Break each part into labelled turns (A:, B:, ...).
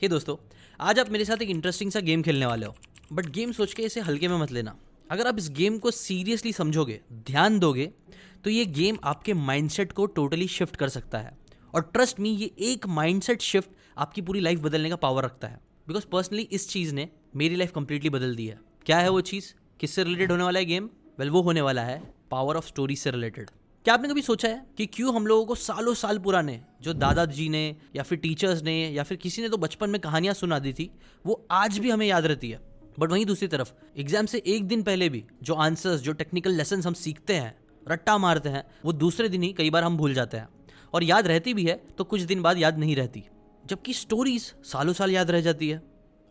A: हे दोस्तों, आज आप मेरे साथ एक इंटरेस्टिंग सा गेम खेलने वाले हो। बट गेम सोच के इसे हल्के में मत लेना। अगर आप इस गेम को सीरियसली समझोगे, ध्यान दोगे, तो ये गेम आपके माइंडसेट को टोटली शिफ्ट कर सकता है। और ट्रस्ट मी, ये एक माइंडसेट शिफ्ट आपकी पूरी लाइफ बदलने का पावर रखता है। बिकॉज पर्सनली इस चीज़ ने मेरी लाइफ कंप्लीटली बदल दी है। क्या है वो चीज़? किससे रिलेटेड होने वाला है गेम? वेल, वो होने वाला है पावर ऑफ स्टोरी से रिलेटेड। क्या आपने कभी सोचा है कि क्यों हम लोगों को सालों साल पुराने जो दादाजी ने या फिर टीचर्स ने या फिर किसी ने तो बचपन में कहानियां सुना दी थी, वो आज भी हमें याद रहती है। बट वहीं दूसरी तरफ एग्जाम से एक दिन पहले भी जो आंसर्स, जो टेक्निकल लेसन हम सीखते हैं, रट्टा मारते हैं, वो दूसरे दिन ही कई बार हम भूल जाते हैं। और याद रहती भी है तो कुछ दिन बाद याद नहीं रहती, जबकि स्टोरीज सालों साल याद रह जाती है।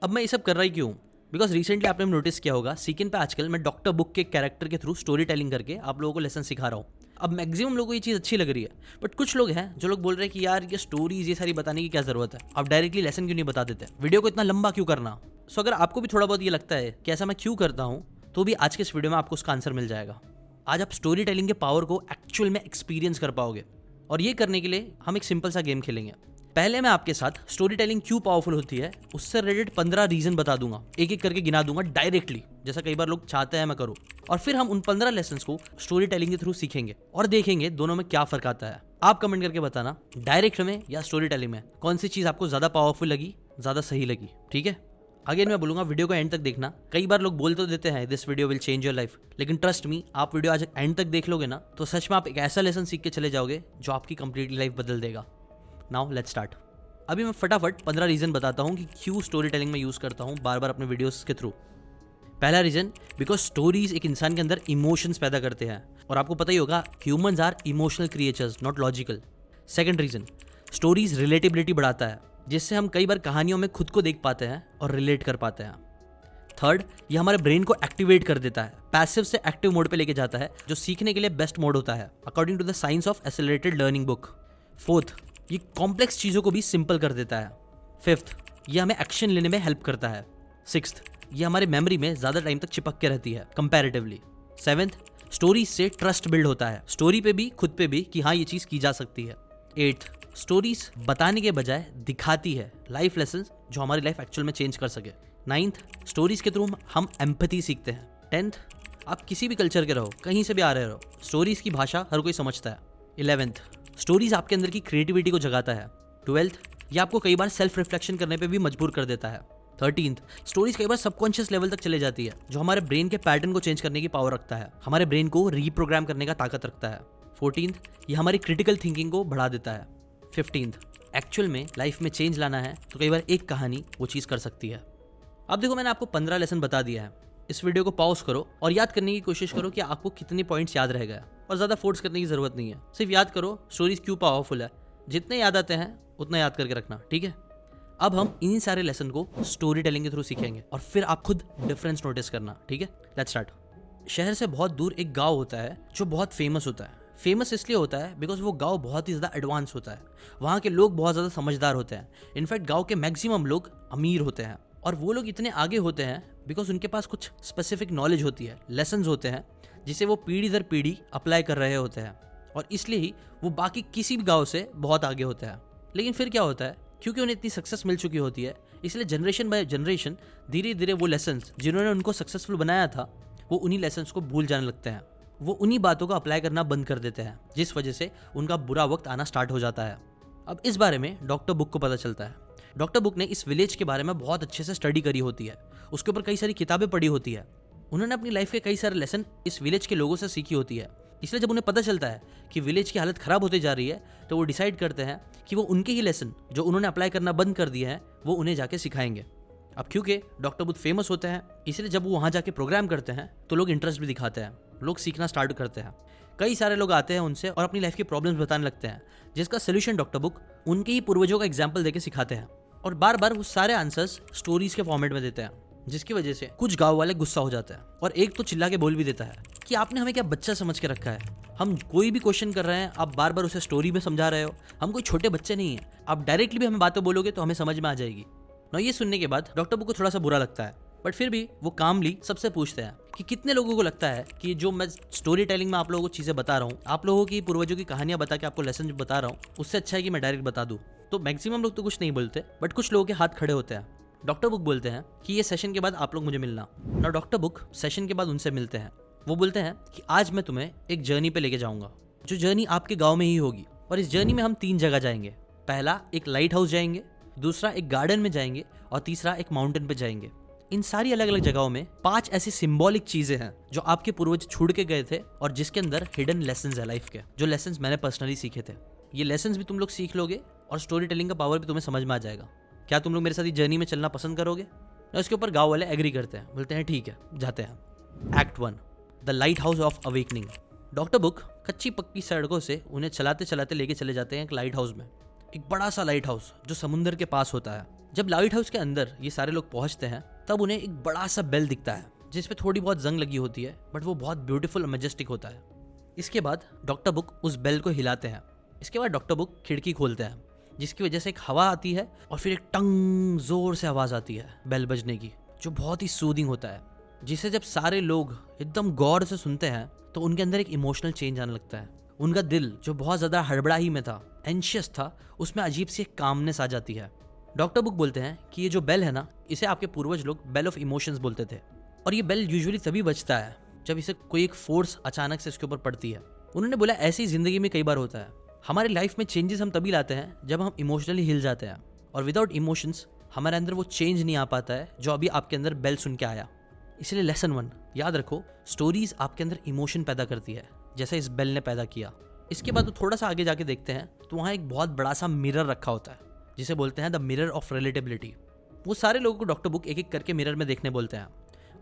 A: अब मैं ये सब कर रहा ही क्यों? बिकॉज रिसेंटली आपने नोटिस किया होगा, सीकेन पे आजकल मैं डॉक्टर बुक के कैरेक्टर के थ्रू स्टोरी टेलिंग करके आप लोगों को लेसन सिखा रहा हूँ। अब मैक्सिमम लोगों को ये चीज़ अच्छी लग रही है, बट कुछ लोग हैं जो लोग बोल रहे हैं कि यार ये स्टोरीज ये सारी बताने की क्या जरूरत है, आप डायरेक्टली लेसन क्यों नहीं बता देते, वीडियो को इतना लंबा क्यों करना। सो अगर आपको भी थोड़ा बहुत ये लगता है कि ऐसा मैं क्यों करता हूँ, तो भी आज के इस वीडियो में आपको उसका आंसर मिल जाएगा। आज आप स्टोरी टेलिंग के पावर को एक्चुअल में एक्सपीरियंस कर पाओगे। और ये करने के लिए हम एक सिंपल सा गेम खेलेंगे। पहले मैं आपके साथ स्टोरी टेलिंग क्यों पावरफुल होती है उससे रिलेटेड 15 रीजन बता दूंगा, एक एक करके गिना दूंगा डायरेक्टली, जैसा कई बार लोग चाहते हैं मैं करूं। और फिर हम उन 15 लेसन्स को स्टोरी टेलिंग के थ्रू सीखेंगे और देखेंगे दोनों में क्या फर्क आता है। आप कमेंट करके बताना, डायरेक्ट में या स्टोरी टेलिंग में कौन सी चीज आपको ज्यादा पावरफुल लगी, ज्यादा सही लगी। ठीक है, अगेन मैं बोलूंगा वीडियो को एंड तक देखना। कई बार लोग बोल तो देते हैं this video will change your life, लेकिन ट्रस्ट मी, आप वीडियो आज एंड तक देख लोगे ना तो सच में आप एक ऐसा लेसन सीख के चले जाओगे जो आपकी कंप्लीटली लाइफ बदल देगा। Now let's start. अभी मैं फटाफट 15 रीजन बताता हूँ कि क्यों स्टोरी टेलिंग में यूज करता हूँ बार बार अपने वीडियोस के थ्रू। पहला रीजन, बिकॉज स्टोरीज एक इंसान के अंदर इमोशंस पैदा करते हैं, और आपको पता ही होगा humans are emotional creatures, not logical. Second reason, stories relatability बढ़ाता है, जिससे हम कई बार कहानियों में खुद को देख पाते हैं और रिलेट कर पाते हैं। थर्ड, ये हमारे ब्रेन को एक्टिवेट कर देता है, पैसिव से एक्टिव मोड पे लेके जाता है, जो सीखने के लिए बेस्ट मोड होता है according to the science of accelerated learning book. Fourth, ये कॉम्प्लेक्स चीजों को भी सिंपल कर देता है। फिफ्थ, ये हमें एक्शन लेने में हेल्प करता है। सिक्स्थ, ये हमारे मेमोरी में ज्यादा टाइम तक चिपक के रहती है कंपैरेटिवली। सेवेंथ, स्टोरीज से ट्रस्ट बिल्ड होता है, स्टोरी पे भी खुद पे भी, कि हाँ ये चीज की जा सकती है। एट्थ, स्टोरीज बताने के बजाय दिखाती है लाइफ लेसन जो हमारी लाइफ एक्चुअल में चेंज कर सके। नाइन्थ, स्टोरीज के थ्रू हम एम्पैथी सीखते हैं। टेंथ, आप किसी भी कल्चर के रहो, कहीं से भी आ रहे हो, स्टोरीज की भाषा हर कोई समझता है। 11th, स्टोरीज आपके अंदर की क्रिएटिविटी को जगाता है। 12th, ये आपको कई बार सेल्फ रिफ्लेक्शन करने पे भी मजबूर कर देता है। 13th, स्टोरीज कई बार सबकॉन्शियस लेवल तक चले जाती है, जो हमारे ब्रेन के पैटर्न को चेंज करने की पावर रखता है, हमारे ब्रेन को रीप्रोग्राम करने का ताकत रखता है। 14th, ये हमारी क्रिटिकल थिंकिंग को बढ़ा देता है। 15th, एक्चुअल में लाइफ में चेंज लाना है तो कई बार एक कहानी वो चीज़ कर सकती है। अब देखो, मैंने आपको 15 लेसन बता दिया है। इस वीडियो को पॉज करो और याद करने की कोशिश करो कि आपको कितने पॉइंट्स याद रह गए, और ज़्यादा फोर्स करने की ज़रूरत नहीं है। सिर्फ याद करो स्टोरीज क्यों पावरफुल है, जितने याद आते हैं उतना याद करके रखना, ठीक है। अब हम इन्हीं सारे लेसन को स्टोरी टेलिंग के थ्रू सीखेंगे और फिर आप खुद डिफरेंस नोटिस करना, ठीक है। Let's start. शहर से बहुत दूर एक गाँव होता है जो बहुत फेमस होता है। फेमस इसलिए होता है बिकॉज वो गांव बहुत ही ज़्यादा एडवांस होता है, वहाँ के लोग बहुत ज़्यादा समझदार होते हैं। इनफैक्ट गांव के मैक्सिमम लोग अमीर होते हैं, और वो लोग इतने आगे होते हैं बिकॉज उनके पास कुछ स्पेसिफिक नॉलेज होती है, लेसन्स होते हैं, जिसे वो पीढ़ी दर पीढ़ी अप्लाई कर रहे होते हैं, और इसलिए ही वो बाकी किसी भी गाँव से बहुत आगे होते हैं। लेकिन फिर क्या होता है, क्योंकि उन्हें इतनी सक्सेस मिल चुकी होती है, इसलिए जनरेशन बाय जनरेशन धीरे धीरे वो लेसन्स जिन्होंने उनको सक्सेसफुल बनाया था, वो उन्हीं लेसन्स को भूल जाने लगते हैं। वो उन्हीं बातों को अप्लाई करना बंद कर देते हैं, जिस वजह से उनका बुरा वक्त आना स्टार्ट हो जाता है। अब इस बारे में डॉक्टर बुक को पता चलता है। डॉक्टर बुक ने इस विलेज के बारे में बहुत अच्छे से स्टडी करी होती है, उसके ऊपर कई सारी किताबें पढ़ी होती है। उन्होंने अपनी लाइफ के कई सारे लेसन इस विलेज के लोगों से सीखी होती है। इसलिए जब उन्हें पता चलता है कि विलेज की हालत खराब होती जा रही है, तो वो डिसाइड करते हैं कि वो उनके ही लेसन जो उन्होंने अप्लाई करना बंद कर दिए हैं, वो उन्हें जाके सिखाएंगे। अब क्योंकि डॉक्टर बुक फेमस होते हैं, इसलिए जब वो वहाँ जाके प्रोग्राम करते हैं तो लोग इंटरेस्ट भी दिखाते हैं, लोग सीखना स्टार्ट करते हैं। कई सारे लोग आते हैं उनसे और अपनी लाइफ की प्रॉब्लम्स बताने लगते हैं, जिसका सोल्यूशन डॉक्टर बुक उनके ही पूर्वजों का एग्जाम्पल देके सिखाते हैं, और बार बार वो सारे आंसर्स स्टोरीज के फॉर्मेट में देते हैं, जिसकी वजह से कुछ गाँव वाले गुस्सा हो जाते हैं, और एक तो चिल्ला के बोल भी देता है कि आपने हमें क्या बच्चा समझ के रखा है, हम कोई भी क्वेश्चन कर रहे हैं आप बार बार उसे स्टोरी में समझा रहे हो, हम कोई छोटे बच्चे नहीं हैं, आप डायरेक्टली भी हमें बातें बोलोगे तो हमें समझ में आ जाएगी ना। ये सुनने के बाद डॉक्टर बुक को थोड़ा सा बुरा लगता है, बट फिर भी वो कामली सबसे पूछते हैं कि कितने लोगों को लगता है कि जो मैं स्टोरी टेलिंग में आप लोगों को चीज़ें बता रहा हूँ, आप लोगों की पूर्वजों की कहानियां बता के आपको लेसन बता रहा हूँ, उससे अच्छा है कि मैं डायरेक्ट बता दूँ। तो मैक्सिमम लोग तो कुछ नहीं बोलते, बट कुछ लोगों के हाथ खड़े होते हैं। डॉक्टर बुक बोलते हैं कि ये सेशन के बाद आप लोग मुझे मिलना। ना डॉक्टर बुक सेशन के बाद उनसे मिलते हैं। वो बोलते हैं कि आज मैं तुम्हें एक जर्नी पे लेके जाऊंगा, जो जर्नी आपके गांव में ही होगी। और इस जर्नी में हम 3 जगह जाएंगे। पहला एक लाइट हाउस जाएंगे, दूसरा एक गार्डन में जाएंगे और तीसरा एक माउंटेन पे जाएंगे। इन सारी अलग अलग जगहों में 5 ऐसी सिंबॉलिक चीजें हैं जो आपके पूर्वज छोड़ के गए थे और जिसके अंदर हिडन लेसन्स है लाइफ के, जो लेसन्स मैंने पर्सनली सीखे थे। ये लेसन्स भी तुम लोग सीख लोगे और स्टोरी टेलिंग का पावर भी तुम्हें समझ में आ जाएगा। क्या तुम लोग मेरे साथ ये जर्नी में चलना पसंद करोगे? और इसके ऊपर गाँव वाले एग्री करते हैं, बोलते हैं ठीक है जाते हैं। Act 1 the light house of awakening. Doctor book कच्ची पक्की सड़कों से उन्हें चलाते चलाते लेके चले जाते हैं एक लाइट हाउस में। एक बड़ा सा लाइट हाउस जो समुंदर के पास होता है। जब लाइट हाउस के अंदर ये सारे लोग पहुंचते हैं तब उन्हें एक बड़ा सा बेल दिखता है जिसपे थोड़ी बहुत जंग लगी होती है, बट वो बहुत ब्यूटीफुल और मैजेस्टिक होता है। इसके बाद डॉक्टर बुक उस बेल को हिलाते हैं। इसके बाद डॉक्टर बुक खिड़की खोलते हैं जिसकी वजह से एक हवा आती है और फिर एक टंग जोर से आवाज आती है बेल बजने की, जो बहुत ही सूदिंग होता है, जिसे जब सारे लोग एकदम गौर से सुनते हैं तो उनके अंदर एक इमोशनल चेंज आने लगता है। उनका दिल जो बहुत ज्यादा हड़बड़ाही में था, एंशियस था, उसमें अजीब सी एक कामनेस आ जाती है। डॉक्टर बुक बोलते हैं कि ये जो बेल है ना, इसे आपके पूर्वज लोग बेल ऑफ इमोशंस बोलते थे। और ये बेल यूजुअली तभी बजता है जब इसे कोई एक फोर्स अचानक से इसके ऊपर पड़ती है। उन्होंने बोला ऐसी ही जिंदगी में कई बार होता है। हमारी लाइफ में चेंजेस हम तभी लाते हैं जब हम इमोशनली हिल जाते हैं, और विदाउट इमोशंस हमारे अंदर वो चेंज नहीं आ पाता है जो अभी आपके अंदर बेल सुन के आया। इसलिए लेसन 1 याद रखो, स्टोरीज आपके अंदर इमोशन पैदा करती है, जैसे इस बेल ने पैदा किया। इसके बाद थोड़ा सा आगे जाके देखते हैं तो वहाँ एक बहुत बड़ा सा मिरर रखा होता है जिसे बोलते हैं द मिरर ऑफ रिलेटेबिलिटी। वो सारे लोगों को डॉक्टर बुक एक एक करके मिरर में देखने बोलते हैं,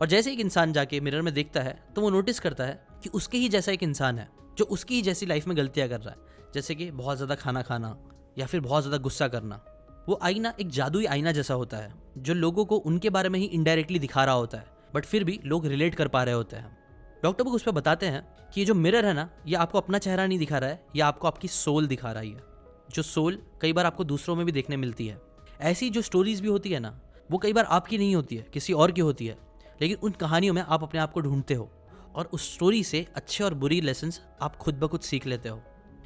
A: और जैसे एक इंसान जाके मिरर में देखता है तो वो नोटिस करता है कि उसके ही जैसा एक इंसान है जो उसकी ही जैसी लाइफ में गलतियां कर रहा है, जैसे कि बहुत ज़्यादा खाना खाना या फिर बहुत ज़्यादा गुस्सा करना। वो आईना एक जादुई आईना जैसा होता है जो लोगों को उनके बारे में ही इनडायरेक्टली दिखा रहा होता है, बट फिर भी लोग रिलेट कर पा रहे होते हैं। डॉक्टर बुक उस पर बताते हैं कि ये जो मिरर है ना, ये आपको अपना चेहरा नहीं दिखा रहा है, ये आपको आपकी सोल दिखा रही है, जो सोल कई बार आपको दूसरों में भी देखने मिलती है। ऐसी जो स्टोरीज भी होती है ना, वो कई बार आपकी नहीं होती है, किसी और की होती है, लेकिन उन कहानियों में आप अपने आप को ढूंढते हो और उस स्टोरी से अच्छे और बुरी लेसन्स आप खुद ब खुद सीख लेते हो।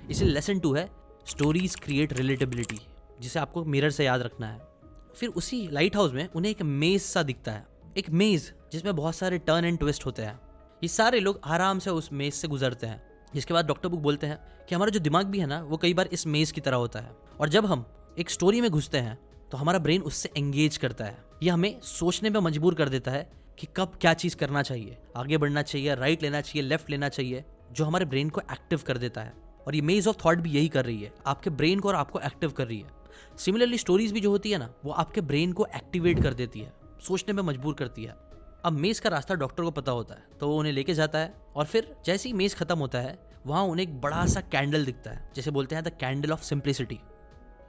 A: इसलिए लेसन 2 है स्टोरीज क्रिएट रिलेटेबिलिटी, जिसे आपको मिरर से याद रखना है। फिर उसी लाइट हाउस में उन्हें एक मेज सा दिखता है, एक मेज जिसमें बहुत सारे टर्न एंड ट्विस्ट होते हैं। ये सारे लोग आराम से उस मेज से गुजरते हैं। जिसके बाद डॉक्टर बुक बोलते हैं कि हमारा जो दिमाग भी है ना, वो कई बार इस मेज की तरह होता है, और जब हम एक स्टोरी में घुसते हैं तो हमारा ब्रेन उससे एंगेज करता है। यह हमें सोचने में मजबूर कर देता है कि कब क्या चीज़ करना चाहिए, आगे बढ़ना चाहिए, राइट लेना चाहिए, लेफ्ट लेना चाहिए, जो हमारे ब्रेन को एक्टिव कर देता है। और ये मेज ऑफ थॉट भी यही कर रही है, आपके ब्रेन को और आपको एक्टिव कर रही है। सिमिलरली स्टोरीज भी जो होती है ना, वो आपके ब्रेन को एक्टिवेट कर देती है, सोचने में मजबूर करती है। अब मेज का रास्ता डॉक्टर को पता होता है तो वो उन्हें लेके जाता है, और फिर जैसे ही मेज खत्म होता है वहाँ उन्हें एक बड़ा सा कैंडल दिखता है, जैसे बोलते हैं द कैंडल ऑफ सिंप्लिसिटी।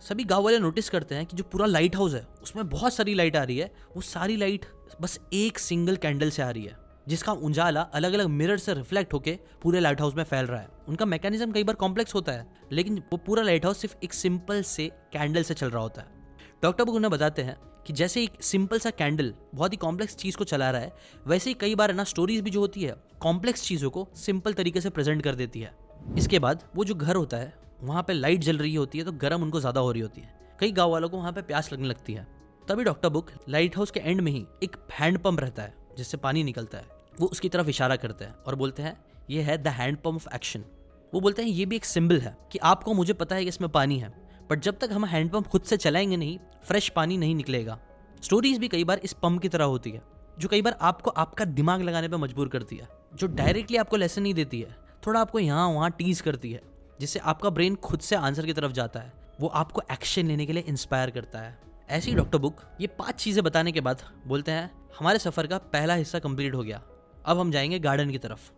A: सभी गांव वाले नोटिस करते हैं कि जो पूरा लाइट हाउस है उसमें बहुत सारी लाइट आ रही है, वो सारी लाइट बस एक सिंगल कैंडल से आ रही है, जिसका उजाला अलग अलग मिरर से रिफ्लेक्ट होकर पूरे लाइट हाउस में फैल रहा है। उनका मैकेनिज्म कई बार कॉम्प्लेक्स होता है, लेकिन वो पूरा लाइट हाउस सिर्फ एक सिंपल से कैंडल से चल रहा होता है। डॉक्टर बुक उन्हें बताते हैं कि जैसे एक सिंपल सा कैंडल बहुत ही कॉम्प्लेक्स चीज को चला रहा है, वैसे ही कई बार ना स्टोरीज भी जो होती है कॉम्प्लेक्स चीजों को सिंपल तरीके से प्रेजेंट कर देती है। इसके बाद वो जो घर होता है वहाँ पे लाइट जल रही होती है तो गर्म उनको ज्यादा हो रही होती है। कई गाँव वालों को वहाँ पे प्यास लगने लगती है। तभी डॉक्टर बुक लाइट हाउस के एंड में ही एक हैंड पंप रहता है जिससे पानी निकलता है, वो उसकी तरफ इशारा करते हैं और बोलते हैं ये है the hand pump of action. वो बोलते हैं ये भी एक सिंबल है कि आपको मुझे पता है कि इसमें पानी है, बट जब तक हम हैंड पंप खुद से चलाएंगे नहीं, फ्रेश पानी नहीं निकलेगा। स्टोरीज भी कई बार इस पंप की तरह होती है, जो कई बार आपको आपका दिमाग लगाने पर मजबूर करती है, जो डायरेक्टली आपको लेसन नहीं देती है, थोड़ा आपको यहाँ वहाँ टीज करती है, जिससे आपका ब्रेन खुद से आंसर की तरफ जाता है, वो आपको एक्शन लेने के लिए इंस्पायर करता है। ऐसी डॉक्टर बुक ये 5 चीजें बताने के बाद बोलते हैं हमारे सफर का पहला हिस्सा कंप्लीट हो गया, अब हम जाएंगे गार्डन की तरफ।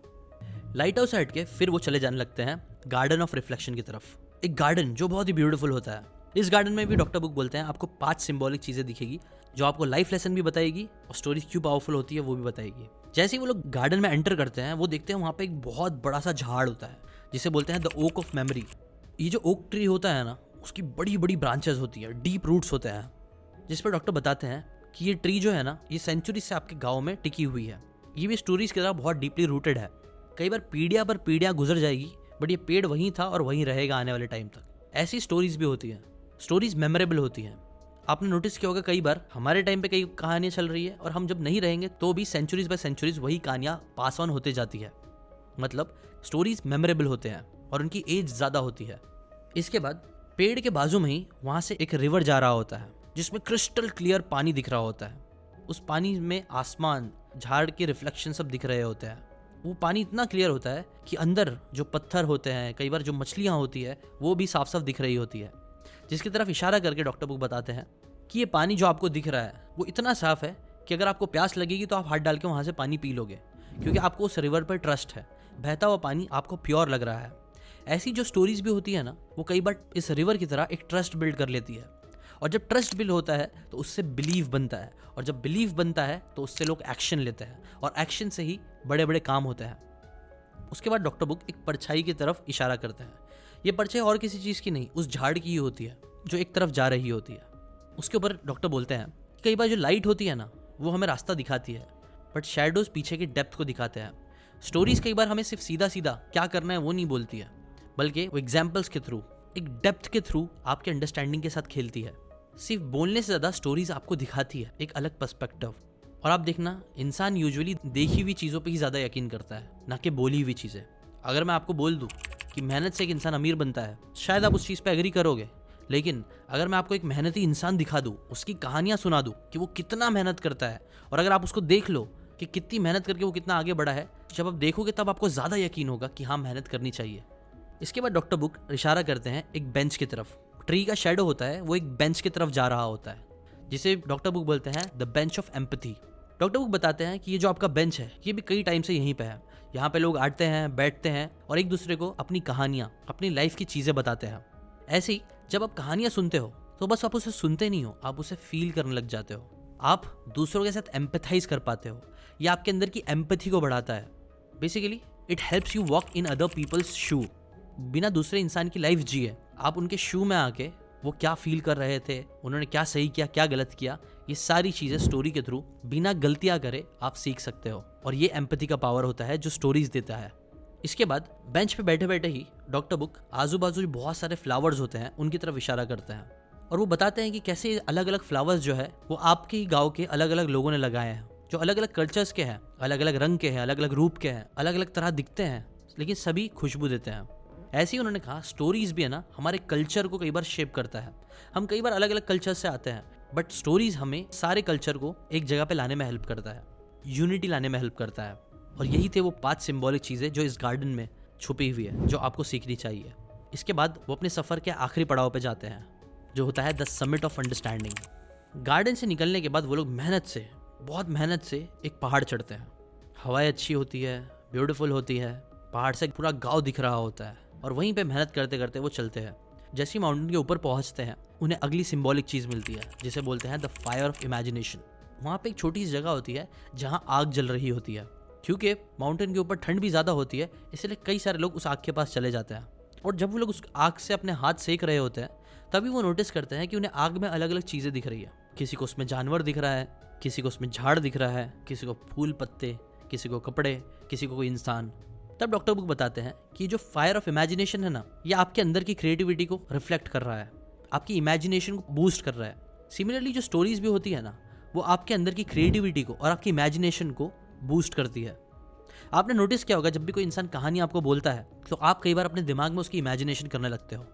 A: लाइट हाउस से हट के फिर वो चले जाने लगते हैं गार्डन ऑफ रिफ्लेक्शन की तरफ, एक गार्डन जो बहुत ही ब्यूटीफुल होता है। इस गार्डन में भी डॉक्टर बुक बोलते हैं आपको 5 सिंबॉलिक चीजें दिखेगी जो आपको लाइफ लेसन भी बताएगी और स्टोरी क्यों पावरफुल होती है वो भी बताएगी। जैसे ही वो लोग गार्डन में एंटर करते हैं वो देखते हैं वहाँ पे एक बहुत बड़ा सा झाड़ होता है जिसे बोलते हैं द ओक ऑफ मेमोरी। ये जो ओक ट्री होता है ना, उसकी बड़ी बड़ी ब्रांचेस होती है, डीप रूट्स होते हैं, जिस पर डॉक्टर बताते हैं कि ये ट्री जो है ना, ये सेंचुरी से आपके गाँव में टिकी हुई है। ये भी स्टोरीज की तरह बहुत डीपली रूटेड है। कई बार पीढ़ियाँ पर पीढ़ियाँ गुजर जाएगी, बट ये पेड़ वहीं था और वहीं रहेगा आने वाले टाइम तक। ऐसी स्टोरीज भी होती हैं। स्टोरीज मेमोरेबल होती हैं। आपने नोटिस किया होगा कई बार हमारे टाइम पे कई कहानियां चल रही है और हम जब नहीं रहेंगे तो भी सेंचुरीज बाय सेंचुरीज वही कहानियां पास ऑन होते जाती है। मतलब स्टोरीज मेमोरेबल होते हैं और उनकी एज ज़्यादा होती है। इसके बाद पेड़ के बाजू में ही वहाँ से एक रिवर जा रहा होता है जिसमें क्रिस्टल क्लियर पानी दिख रहा होता है। उस पानी में आसमान, झाड़ के रिफ्लेक्शन सब दिख रहे होते हैं। वो पानी इतना क्लियर होता है कि अंदर जो पत्थर होते हैं, कई बार जो मछलियाँ होती है, वो भी साफ साफ दिख रही होती है। जिसकी तरफ इशारा करके डॉक्टर बुक बताते हैं कि ये पानी जो आपको दिख रहा है वो इतना साफ है कि अगर आपको प्यास लगेगी तो आप हाथ डाल के वहाँ से पानी पी लोगे, क्योंकि आपको उस रिवर पर ट्रस्ट है। बहता हुआ पानी आपको प्योर लग रहा है। ऐसी जो स्टोरीज भी होती है ना, वो कई बार इस रिवर की तरह एक ट्रस्ट बिल्ड कर लेती है। और जब ट्रस्ट बिल्ड होता है तो उससे बिलीव बनता है, और जब बिलीव बनता है तो उससे लोग एक्शन लेते हैं, और एक्शन से ही बड़े बड़े काम होते हैं। उसके बाद डॉक्टर बुक एक परछाई की तरफ इशारा करते हैं। ये परछाई और किसी चीज़ की नहीं, उस झाड़ की ही होती है जो एक तरफ जा रही होती है। उसके ऊपर डॉक्टर बोलते हैं कि कई बार जो लाइट होती है ना, वो हमें रास्ता दिखाती है, बट शैडोज पीछे की डेप्थ को दिखाते हैं। स्टोरीज कई बार हमें सिर्फ सीधा सीधा क्या करना है वो नहीं बोलती है, बल्कि वो एग्जाम्पल्स के थ्रू, एक डेप्थ के थ्रू आपके अंडरस्टैंडिंग के साथ खेलती है। सिर्फ बोलने से ज़्यादा स्टोरीज आपको दिखाती है एक अलग पर्सपेक्टिव। और आप देखना, इंसान यूजुअली देखी हुई चीज़ों पे ही ज़्यादा यकीन करता है, ना कि बोली हुई चीज़ें। अगर मैं आपको बोल दूँ कि मेहनत से एक इंसान अमीर बनता है, शायद आप उस चीज़ पे एग्री करोगे। लेकिन अगर मैं आपको एक मेहनती इंसान दिखा दूँ, उसकी कहानियाँ सुना दूँ कि वो कितना मेहनत करता है, और अगर आप उसको देख लो कि कितनी मेहनत करके वो कितना आगे बढ़ा है, जब आप देखोगे तब आपको ज़्यादा यकीन होगा कि हाँ, मेहनत करनी चाहिए। इसके बाद डॉक्टर बुक इशारा करते हैं एक बेंच की तरफ। ट्री का शेडो होता है, वो एक बेंच की तरफ जा रहा होता है, जिसे डॉक्टर बुक बोलते हैं the bench of empathy. Doctor book बताते हैं कि ये जो आपका बेंच है, ये भी कई टाइम से यहीं पे है। यहाँ पे लोग आते हैं, बैठते हैं और एक दूसरे को अपनी कहानियाँ, अपनी लाइफ की चीज़ें बताते हैं। ऐसे ही जब आप कहानियाँ सुनते हो तो बस आप उसे सुनते नहीं हो, आप उसे फील करने लग जाते हो। आप दूसरों के साथ एम्पैथाइज कर पाते हो। ये आपके अंदर की एम्पैथी को बढ़ाता है। Basically it helps you walk in other people's shoe. बिना दूसरे इंसान की लाइफ जिए, आप उनके शू में आके वो क्या फील कर रहे थे, उन्होंने क्या सही किया, क्या गलत किया, ये सारी चीज़ें स्टोरी के थ्रू बिना गलतियाँ करे आप सीख सकते हो। और ये एम्पैथी का पावर होता है जो स्टोरीज देता है। इसके बाद बेंच पे बैठे बैठे ही डॉक्टर बुक आजू बाजू बहुत सारे फ्लावर्स होते हैं, उनकी तरफ इशारा करते हैं और वो बताते हैं कि कैसे अलग अलग फ्लावर्स जो है वो आपके ही गाँव के अलग अलग लोगों ने लगाए हैं, जो अलग अलग कल्चर्स के हैं, अलग अलग रंग के हैं, अलग अलग रूप के हैं, अलग अलग तरह दिखते हैं, लेकिन सभी खुशबू देते हैं। ऐसे ही उन्होंने कहा स्टोरीज भी है ना, हमारे कल्चर को कई बार शेप करता है। हम कई बार अलग अलग कल्चर से आते हैं, बट स्टोरीज हमें सारे कल्चर को एक जगह पे लाने में हेल्प करता है, यूनिटी लाने में हेल्प करता है। और यही थे वो 5 सिंबॉलिक चीज़ें जो इस गार्डन में छुपी हुई है, जो आपको सीखनी चाहिए। इसके बाद वो अपने सफ़र के आखिरी पड़ाव पे जाते हैं, जो होता है the summit of understanding. Garden से निकलने के बाद वो लोग बहुत मेहनत से एक पहाड़ चढ़ते हैं। हवाएं अच्छी होती है, ब्यूटीफुल होती है, पहाड़ से पूरा गाँव दिख रहा होता है, और वहीं पे मेहनत करते करते वो चलते हैं। जैसे ही माउंटेन के ऊपर पहुंचते हैं, उन्हें अगली सिंबॉलिक चीज़ मिलती है, जिसे बोलते हैं द फायर ऑफ इमेजिनेशन। वहाँ पे एक छोटी सी जगह होती है जहाँ आग जल रही होती है। क्योंकि माउंटेन के ऊपर ठंड भी ज़्यादा होती है, इसलिए कई सारे लोग उस आग के पास चले जाते हैं। और जब वो लोग उस आग से अपने हाथ सेक रहे होते हैं, तभी वो नोटिस करते हैं कि उन्हें आग में अलग अलग चीज़ें दिख रही है। किसी को उसमें जानवर दिख रहा है, किसी को उसमें झाड़ दिख रहा है, किसी को फूल पत्ते, किसी को कपड़े, किसी को कोई इंसान। तब डॉक्टर बुक बताते हैं कि जो फायर ऑफ इमेजिनेशन है ना, ये आपके अंदर की क्रिएटिविटी को रिफ्लेक्ट कर रहा है, आपकी इमेजिनेशन को बूस्ट कर रहा है। सिमिलरली जो स्टोरीज भी होती है ना, वो आपके अंदर की क्रिएटिविटी को और आपकी इमेजिनेशन को बूस्ट करती है। आपने नोटिस किया होगा, जब भी कोई इंसान कहानी आपको बोलता है तो आप कई बार अपने दिमाग में उसकी इमेजिनेशन करने लगते हो।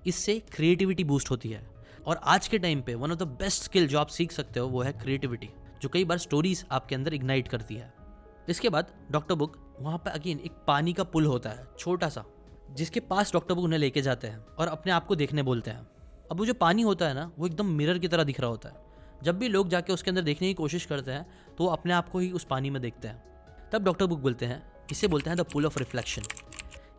A: इससे क्रिएटिविटी बूस्ट होती है। और आज के टाइम पे one of the best skill जो आप सीख सकते हो वो है क्रिएटिविटी, जो कई बार स्टोरीज आपके अंदर इग्नाइट करती है। इसके बाद डॉक्टर बुक वहाँ पर अगेन एक पानी का पुल होता है छोटा सा, जिसके पास डॉक्टर बुक उन्हें लेके जाते हैं और अपने आप को देखने बोलते हैं। अब वो जो पानी होता है ना, वो एकदम मिरर की तरह दिख रहा होता है। जब भी लोग जाके उसके अंदर देखने की कोशिश करते हैं तो वो अपने आप को ही उस पानी में देखते हैं। तब डॉक्टर बुक बोलते हैं, इसे बोलते हैं द पुल ऑफ रिफ्लेक्शन।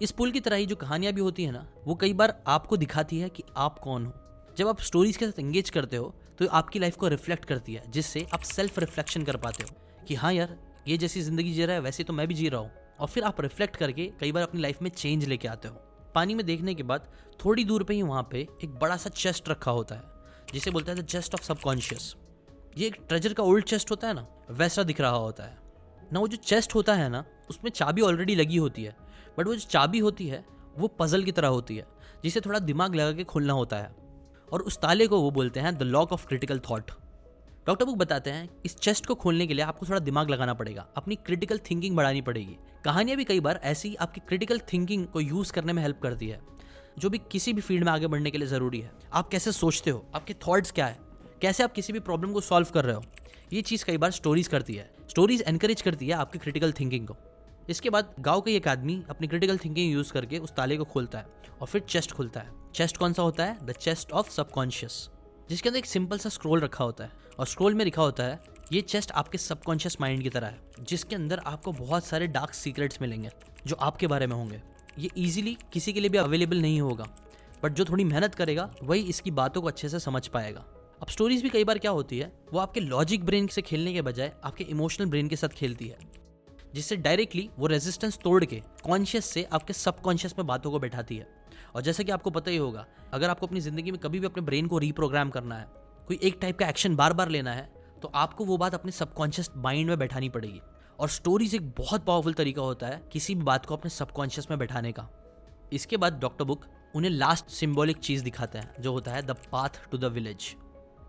A: इस पुल की तरह ही जो कहानियाँ भी होती है ना, वो कई बार आपको दिखाती है कि आप कौन हो। जब आप स्टोरीज के साथ एंगेज करते हो तो आपकी लाइफ को रिफ्लेक्ट करती है, जिससे आप सेल्फ रिफ्लेक्शन कर पाते हो कि हाँ यार, ये जैसी जिंदगी जी रहा है वैसे तो मैं भी जी रहा हूँ। और फिर आप रिफ्लेक्ट करके कई बार अपनी लाइफ में चेंज लेके आते हो। पानी में देखने के बाद थोड़ी दूर पे ही वहाँ पे एक बड़ा सा चेस्ट रखा होता है, जिसे बोलते हैं द चेस्ट ऑफ सबकॉन्शियस। ये एक ट्रेजर का ओल्ड चेस्ट होता है ना, वैसा दिख रहा होता है ना। वो जो चेस्ट होता है ना, उसमें चाबी ऑलरेडी लगी होती है, बट वो जो चाबी होती है वो पजल की तरह होती है, जिसे थोड़ा दिमाग लगा के खोलना होता है। और उस ताले को वो बोलते हैं the lock of critical thought. Doctor book बताते हैं इस चेस्ट को खोलने के लिए आपको थोड़ा दिमाग लगाना पड़ेगा, अपनी क्रिटिकल थिंकिंग बढ़ानी पड़ेगी। कहानियां भी कई बार ऐसी आपकी क्रिटिकल थिंकिंग को यूज करने में हेल्प करती है, जो भी किसी भी फील्ड में आगे बढ़ने के लिए जरूरी है। आप कैसे सोचते हो, आपके थॉट्स क्या है, कैसे आप किसी भी प्रॉब्लम को सॉल्व कर रहे हो, ये चीज़ कई बार स्टोरीज करती है। स्टोरीज एनकरेज करती है आपकी क्रिटिकल थिंकिंग को। इसके बाद गांव का एक आदमी अपनी क्रिटिकल थिंकिंग यूज करके उस ताले को खोलता है और फिर चेस्ट खुलता है। चेस्ट कौन सा होता है? द चेस्ट ऑफ सबकॉन्शियस, जिसके अंदर एक सिंपल सा स्क्रोल रखा होता है और स्क्रोल में लिखा होता है ये चेस्ट आपके सबकॉन्शियस माइंड की तरह है, जिसके अंदर आपको बहुत सारे डार्क सीक्रेट्स मिलेंगे जो आपके बारे में होंगे। ये इजीली किसी के लिए भी अवेलेबल नहीं होगा, बट जो थोड़ी मेहनत करेगा वही इसकी बातों को अच्छे से समझ पाएगा। अब स्टोरीज भी कई बार क्या होती है, वो आपके लॉजिक ब्रेन से खेलने के बजाय आपके इमोशनल ब्रेन के साथ खेलती है, जिससे डायरेक्टली वो रेजिस्टेंस तोड़ के कॉन्शियस से आपके सबकॉन्शियस में बातों को बैठाती है। और जैसे कि आपको पता ही होगा, अगर आपको अपनी जिंदगी में कभी भी अपने ब्रेन को रीप्रोग्राम करना है, कोई एक टाइप का एक्शन बार बार लेना है, तो आपको वो बात अपने सबकॉन्शियस माइंड में बैठानी पड़ेगी। और स्टोरीज एक बहुत पावरफुल तरीका होता है किसी भी बात को अपने सबकॉन्शियस में बैठाने का। इसके बाद डॉक्टर बुक उन्हें लास्ट सिंबॉलिक चीज दिखाते हैं, जो होता है the path to the village.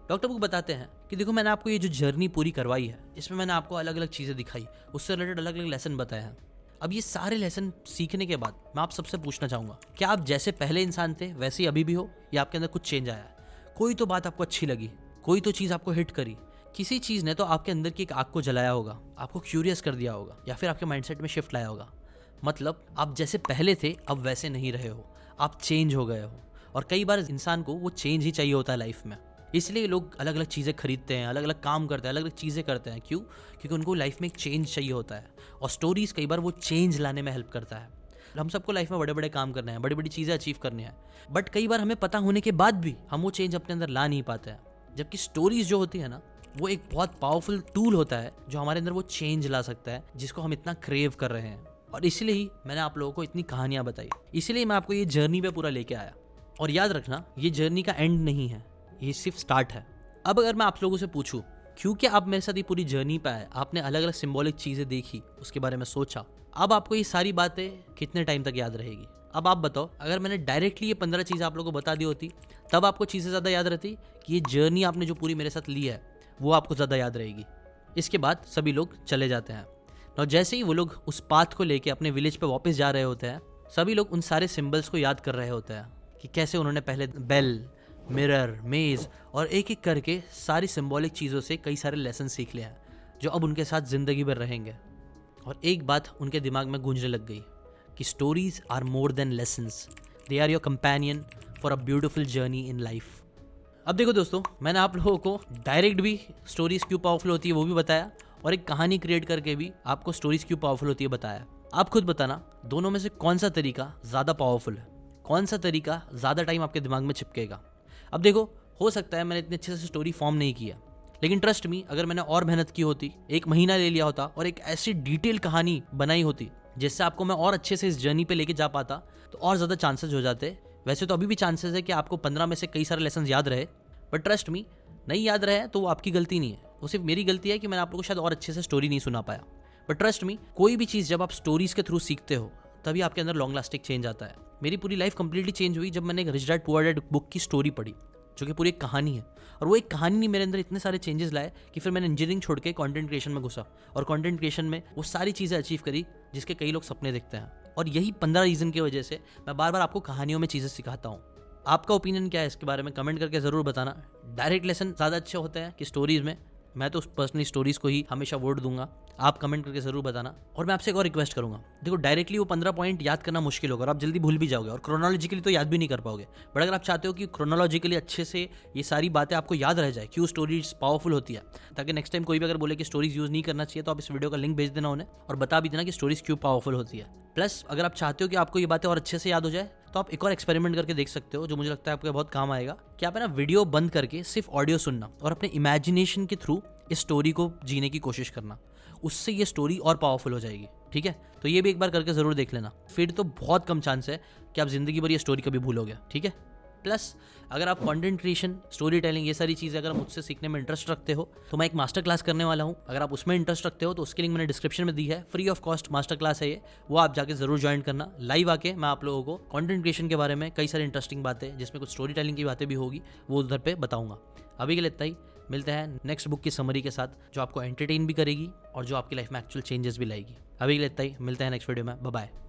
A: Doctor book बताते हैं कि देखो, मैंने आपको ये जो जर्नी पूरी करवाई है, इसमें मैंने आपको अलग अलग चीज़ें दिखाई, उससे रिलेटेड अलग अलग लेसन बताए हैं। अब ये सारे लेसन सीखने के बाद मैं आप सबसे पूछना चाहूँगा, क्या आप जैसे पहले इंसान थे वैसे ही अभी भी हो, या आपके अंदर कुछ चेंज आया है? कोई तो बात आपको अच्छी लगी, कोई तो चीज़ आपको हिट करी, किसी चीज़ ने तो आपके अंदर की एक आग को जलाया होगा, आपको क्यूरियस कर दिया होगा, या फिर आपके माइंडसेट में शिफ्ट लाया होगा। मतलब आप जैसे पहले थे अब वैसे नहीं रहे हो, आप चेंज हो गए हो। और कई बार इंसान को वो चेंज ही चाहिए होता है लाइफ में, इसलिए लोग अलग अलग चीज़ें खरीदते हैं, अलग अलग काम करते हैं, अलग अलग चीज़ें करते हैं। क्यों? क्योंकि उनको लाइफ में एक चेंज चाहिए होता है, और स्टोरीज कई बार वो चेंज लाने में हेल्प करता है। हम सबको लाइफ में बड़े बड़े काम करने हैं, बड़ी बड़ी चीज़ें अचीव करनी है, बट कई बार हमें पता होने के बाद भी हम वो चेंज अपने अंदर ला नहीं पाते हैं। जबकि स्टोरीज जो होती है ना, वो एक बहुत पावरफुल टूल होता है जो हमारे अंदर वो चेंज ला सकता है जिसको हम इतना क्रेव कर रहे हैं। और इसलिए ही मैंने आप लोगों को इतनी कहानियां बताई, इसलिए मैं आपको ये जर्नी पे पूरा लेके आया। और याद रखना, ये जर्नी का एंड नहीं है, ये सिर्फ स्टार्ट है। अब अगर मैं आप लोगों से पूछूं, क्योंकि आप मेरे साथ ये पूरी जर्नी पे आए, आपने अलग अलग सिंबॉलिक चीज़ें देखी, उसके बारे में सोचा, अब आपको ये सारी बातें कितने टाइम तक याद रहेगी? अब आप बताओ, अगर मैंने डायरेक्टली ये 15 चीज़ें आप लोगों को बता दी होती, तब आपको चीज़ें ज़्यादा याद रहती, कि ये जर्नी आपने जो पूरी मेरे साथ ली है वो आपको ज़्यादा याद रहेगी? इसके बाद सभी लोग चले जाते हैं, और जैसे ही वो लोग उस पाथ को लेके अपने विलेज पे वापस जा रहे होते हैं, सभी लोग उन सारे सिंबल्स को याद कर रहे होते हैं कि कैसे उन्होंने पहले बेल, मिरर, मेज और एक एक करके सारी सिंबॉलिक चीज़ों से कई सारे लेसन सीख लिए हैं, जो अब उनके साथ ज़िंदगी भर रहेंगे। और एक बात उनके दिमाग में गूंजने लग गई कि stories are more than lessons, they are your companion for a beautiful journey in life. अब देखो दोस्तों, मैंने आप लोगों को डायरेक्ट भी स्टोरीज क्यों पावरफुल होती है वो भी बताया, और एक कहानी क्रिएट करके भी आपको स्टोरीज क्यों पावरफुल होती है बताया। आप खुद बताना, दोनों में से कौन सा तरीका ज़्यादा पावरफुल है, कौन सा तरीका ज़्यादा टाइम आपके दिमाग में चिपकेगा। अब देखो, हो सकता है मैंने इतने अच्छे से स्टोरी फॉर्म नहीं किया, लेकिन ट्रस्ट मी, अगर मैंने और मेहनत की होती, 1 महीना ले लिया होता और एक ऐसी डिटेल कहानी बनाई होती जिससे आपको मैं और अच्छे से इस जर्नी पे लेके जा पाता, तो और ज़्यादा चांसेस हो जाते। वैसे तो अभी भी चांसेस है कि आपको 15 में से कई सारे लेसन याद रहे, बट ट्रस्ट मी, नहीं याद रहे तो वो आपकी गलती नहीं है, वो सिर्फ मेरी गलती है कि मैंने आप लोगों को शायद और अच्छे से स्टोरी नहीं सुना पाया। बट ट्रस्ट मी, कोई भी चीज़ जब आप स्टोरीज के थ्रू सीखते हो, तभी आपके अंदर लॉन्ग लास्टिंग चेंज आता है। मेरी पूरी लाइफ कंप्लीटली चेंज हुई जब मैंने एक rich dad poor dad book की स्टोरी पढ़ी, जो कि पूरी एक कहानी है। और वो एक कहानी ने मेरे अंदर इतने सारे चेंजेस लाए कि फिर मैंने इंजीनियरिंग छोड़ के कंटेंट क्रिएशन में घुसा, और कंटेंट क्रिएशन में वो सारी चीज़ें अचीव करी जिसके कई लोग सपने देखते हैं। और यही 15 रीज़न की वजह से मैं बार बार आपको कहानियों में चीज़ें सिखाता हूँ। आपका ओपिनियन क्या है इसके बारे में कमेंट करके ज़रूर बताना। डायरेक्ट लेसन ज़्यादा अच्छे होते हैं कि स्टोरीज़ में? मैं तो पर्सनली स्टोरीज़ को ही हमेशा वोट दूंगा। आप कमेंट करके ज़रूर बताना। और मैं आपसे एक और रिक्वेस्ट करूंगा, देखो डायरेक्टली वो 15 पॉइंट याद करना मुश्किल होगा और आप जल्दी भूल भी जाओगे, और क्रोनोलॉजिकली तो याद भी नहीं कर पाओगे। बट अगर आप चाहते हो कि क्रोनोलॉजिकली अच्छे से ये सारी बातें आपको याद रह जाए, क्यों स्टोरीज पावरफुल होती है, ताकि नेक्स्ट टाइम कोई भी अगर बोले कि स्टोरीज यूज़ नहीं करना चाहिए, तो आप इस वीडियो का लिंक भेज देना उन्हें और बता भी देना कि स्टोरीज क्यों पावरफुल होती है। प्लस अगर आप चाहते हो कि आपको ये बातें और अच्छे से याद हो जाए, तो आप एक और एक्सपेरिमेंट करके देख सकते हो, जो मुझे लगता है आपको बहुत काम आएगा, कि आप है ना वीडियो बंद करके सिर्फ ऑडियो सुनना और अपने इमेजिनेशन के थ्रू इस स्टोरी को जीने की कोशिश करना। उससे ये स्टोरी और पावरफुल हो जाएगी। ठीक है, तो ये भी एक बार करके ज़रूर देख लेना, फिर तो बहुत कम चांस है कि आप ज़िंदगी भर ये स्टोरी कभी भूलोगे। ठीक है, प्लस अगर आप कंटेंट क्रिएशन, स्टोरी टेलिंग, ये सारी चीज़ें अगर मुझसे सीखने में इंटरेस्ट रखते हो तो मैं एक मास्टर क्लास करने वाला हूँ। अगर आप उसमें इंटरेस्ट रखते हो तो उसकी लिंक मैंने डिस्क्रिप्शन में दी है। Free of cost master class है ये, वो आप जाके ज़रूर ज्वाइन करना। लाइव आके मैं आप लोगों को कंटेंट क्रिएशन के बारे में कई सारी इंटरेस्टिंग बातें, जिसमें कुछ स्टोरी टेलिंग की बातें भी होगी, वो उधर पे बताऊंगा। अभी के लिए इतना ही। मिलते हैं नेक्स्ट बुक की समरी के साथ, जो आपको एंटरटेन भी करेगी और जो आपकी लाइफ में एक्चुअल चेंजेस भी लाएगी। अभी के लिए इतना ही। मिलते हैं नेक्स्ट वीडियो में। Bye bye.